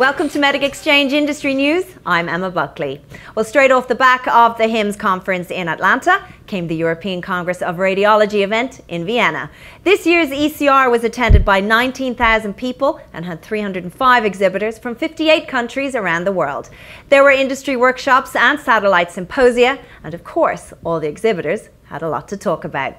Welcome to MedicExchange Industry News. I'm Emma Buckley. Well, straight off the back of the HIMSS conference in Atlanta came the European Congress of Radiology event in Vienna. This year's ECR was attended by 19,000 people and had 305 exhibitors from 58 countries around the world. There were industry workshops and satellite symposia, and of course, all the exhibitors had a lot to talk about.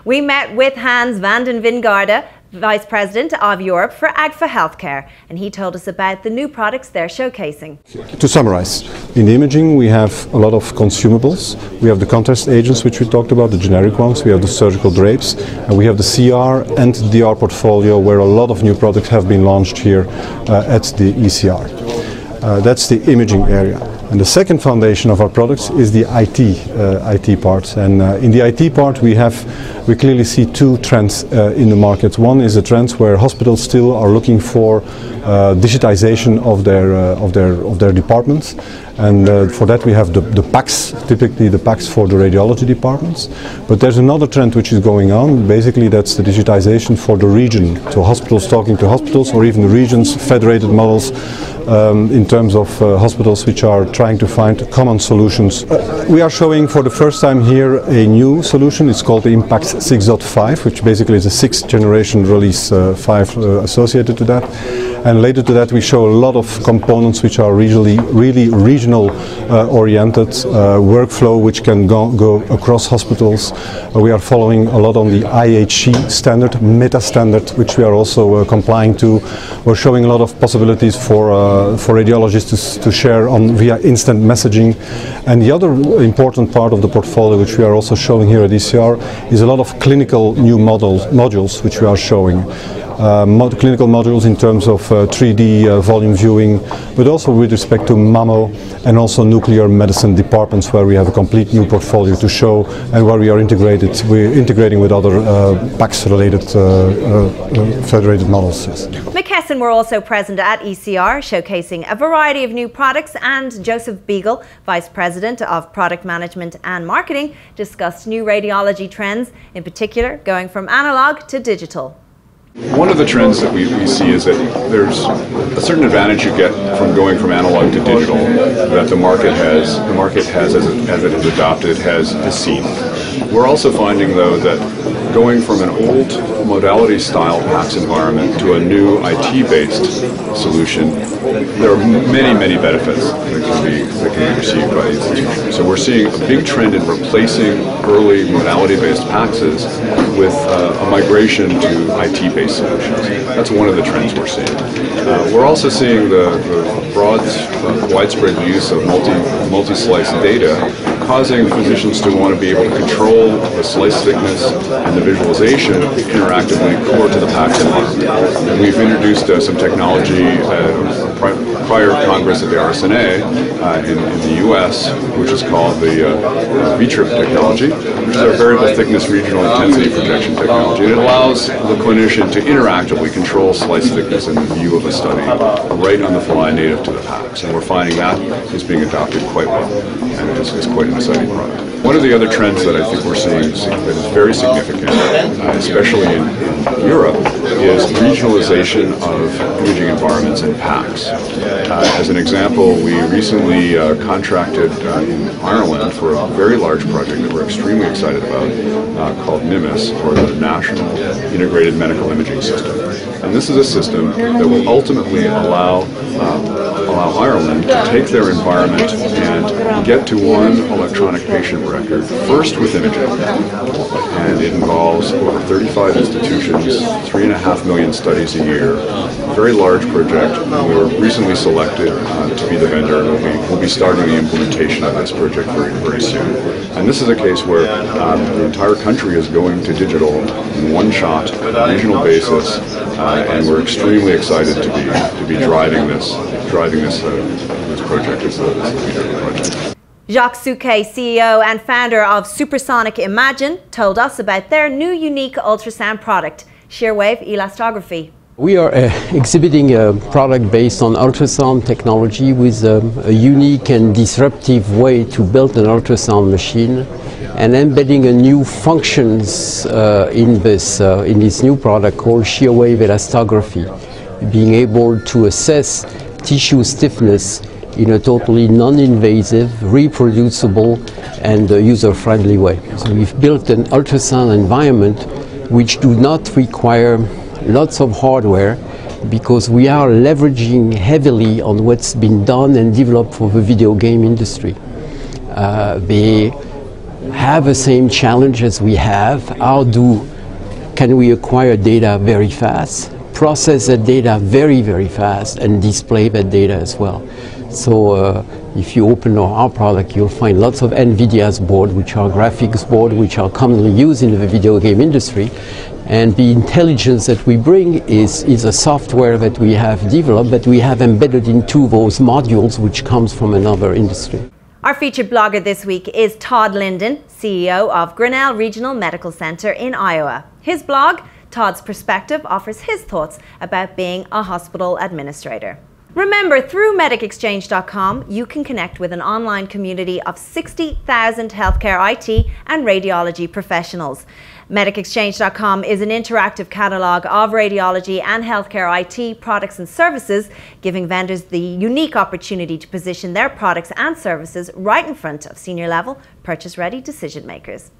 We met with Hans Vandewyngaerde, Vice President of Europe for AGFA Healthcare, and he told us about the new products they're showcasing. To summarize, in the imaging we have a lot of consumables. We have the contrast agents which we talked about, the generic ones, we have the surgical drapes, and we have the CR and DR portfolio where a lot of new products have been launched here at the ECR. That's the imaging area. And the second foundation of our products is the IT part. And in the IT part we clearly see two trends in the market. One is a trend where hospitals still are looking for digitization of their departments. And for that we have the PACS, typically the PACS for the radiology departments. But there's another trend which is going on. Basically that's the digitization for the region. So hospitals talking to hospitals, or even the regions, federated models in terms of hospitals which are trying to find common solutions. We are showing for the first time here a new solution. It's called the Impact 6.5, which basically is a 6th generation release 5 associated to that. And later to that we show a lot of components which are really regional oriented, workflow which can go across hospitals. We are following a lot on the IHC standard, meta standard, which we are also complying to. We're showing a lot of possibilities for radiologists to share via instant messaging. And the other important part of the portfolio which we are also showing here at ECR is a lot of clinical new modules which we are showing. Clinical modules in terms of 3D volume viewing, but also with respect to mammo and also nuclear medicine departments where we have a complete new portfolio to show, and where we're integrating with other PACS related federated models. Yes. McKesson were also present at ECR, showcasing a variety of new products, and Joseph Biegel, Vice President of Product Management and Marketing, discussed new radiology trends, in particular going from analog to digital. One of the trends that we see is that there's a certain advantage you get from going from analog to digital that the market has as it has adopted, has seen. We're also finding though that going from an old modality style PACS environment to a new IT-based solution, there are many benefits that can be received by institutions. So we're seeing a big trend in replacing early modality-based PACSes with a migration to IT-based solutions. That's one of the trends we're seeing. We're also seeing the broad, widespread use of multi-slice data causing physicians to want to be able to control the slice thickness and the visualization interactively core to the PACS environment. And we've introduced some technology prior Congress at the RSNA in the US, which is called the VTRIP technology, which is our variable thickness regional intensity projection technology. And it allows the clinician to interactively control slice thickness and the view of a study right on the fly native to the PACS. And we're finding that is being adopted quite well, and it's quite an exciting product. One of the other trends that I think we're seeing that is very significant, especially in Europe, is regionalization of imaging environments in PACS. As an example, we recently contracted in Ireland for a very large project that we're extremely excited about called NIMIS, or the National Integrated Medical Imaging System. And this is a system that will ultimately allow Ireland to take their environment and get to one electronic patient record, first with imaging. And it involves over 35 institutions, 3.5 million studies a year. Very large project. We were recently selected to be the vendor, and we'll be starting the implementation of this project very soon. And this is a case where the entire country is going to digital in one shot, on a regional basis, and we're extremely excited to be driving this project as the leader of the project. Jaccques Souquet, CEO and founder of Supersonic Imagine, told us about their new unique ultrasound product, shearwave elastography. We are exhibiting a product based on ultrasound technology with a unique and disruptive way to build an ultrasound machine, and embedding a new functions in this new product called shearwave elastography, being able to assess tissue stiffness in a totally non-invasive, reproducible, and user-friendly way. So we've built an ultrasound environment which do not require lots of hardware, because we are leveraging heavily on what's been done and developed for the video game industry. They have the same challenge as we have. Can we acquire data very fast, process that data very, very fast, and display that data as well? So if you open our product, you'll find lots of NVIDIA's board, which are graphics board, which are commonly used in the video game industry. And the intelligence that we bring is a software that we have developed, that we have embedded into those modules, which comes from another industry. Our featured blogger this week is Todd Linden, CEO of Grinnell Regional Medical Center in Iowa. His blog, Todd's Perspective, offers his thoughts about being a hospital administrator. Remember, through MedicExchange.com, you can connect with an online community of 60,000 healthcare IT and radiology professionals. MedicExchange.com is an interactive catalogue of radiology and healthcare IT products and services, giving vendors the unique opportunity to position their products and services right in front of senior-level, purchase-ready decision makers.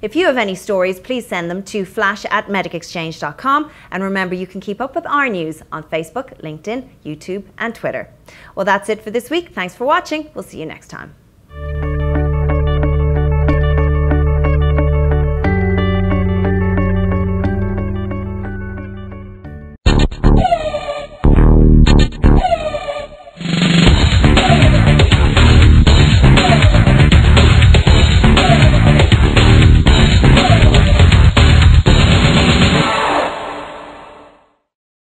If you have any stories, please send them to flash@medicexchange.com, and remember, you can keep up with our news on Facebook, LinkedIn, YouTube and Twitter. Well, that's it for this week. Thanks for watching. We'll see you next time.